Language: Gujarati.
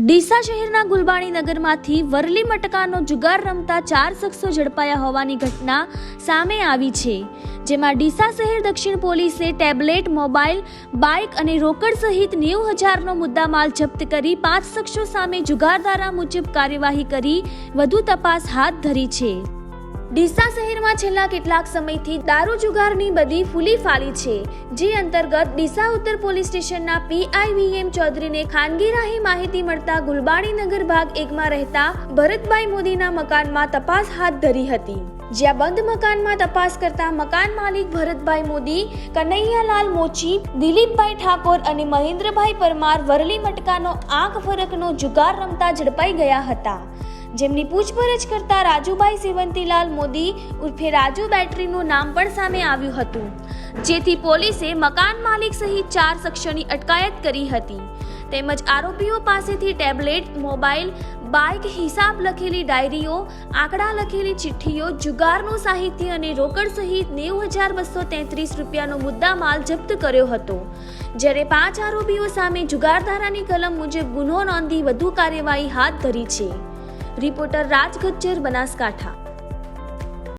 ડીસા શહેરના ગુલબાણી નગરમાંથી વરલી મટકાનો જુગાર રમતા 4 શખ્સો ઝડપાયા હોવાની ઘટના સામે આવી છે, જેમાં ડીસા શહેર દક્ષિણ પોલીસે ટેબ્લેટ, મોબાઈલ, બાઇક અને રોકડ સહિત 90,000નો મુદ્દામાલ જપ્ત કરી 5 શખ્સો સામે જુગારધારા મુજબ કાર્યવાહી કરી વધુ તપાસ હાથ ધરી છે। ડીસા શહેરમાં છેલ્લા કેટલાક સમયથી દારૂ જુગારની બધી ફૂલી ફાલી છે, જે અંતર્ગત ડીસા ઉત્તર પોલીસ સ્ટેશનના PIVM ચૌધરીને ખાનગી રાહે માહિતી મળતા ગુલબાણી નગર ભાગ 1માં રહેતા ભરતભાઈ મોદીના મકાનમાં તપાસ હાથ ધરી હતી, જ્યાં બંધ મકાનમાં તપાસ કરતા મકાન માલિક ભરતભાઈ મોદી, કનૈયાલાલ મોચી, દિલીપભાઈ ઠાકોર અને મહેન્દ્રભાઈ પરમાર વરલી મટકાનો આંખ ફરકનો જુગાર રમતા ઝડપાઈ ગયા હતા, જેમની પૂછપરછ કરતા રાજુભાઈ સેવંતીલાલ મોદી ઉર્ફે રાજુ બેટરીનું નામ પણ સામે આવ્યું હતું, જેથી પોલીસે મકાન માલિક સહિત 4 શખ્સોની અટકાયત કરી હતી, તેમજ આરોપીઓ પાસેથી ટેબ્લેટ, મોબાઈલ, બાઇક, હિસાબ લખેલી ડાયરીઓ, આંકડા લખેલી ચિઠ્ઠીઓ, જુગારનું સાહિત્ય અને રોકડ સહિત 90,233 રૂપિયાનો મુદ્દામાલ જપ્ત કર્યો હતો, જ્યારે 5 આરોપીઓ સામે જુગારધારાની કલમ મુજબ ગુનો નોંધી વધુ કાર્યવાહી હાથ ધરી છે। રિપોર્ટર રાજ ગજ્જર, બનાસકાંઠા।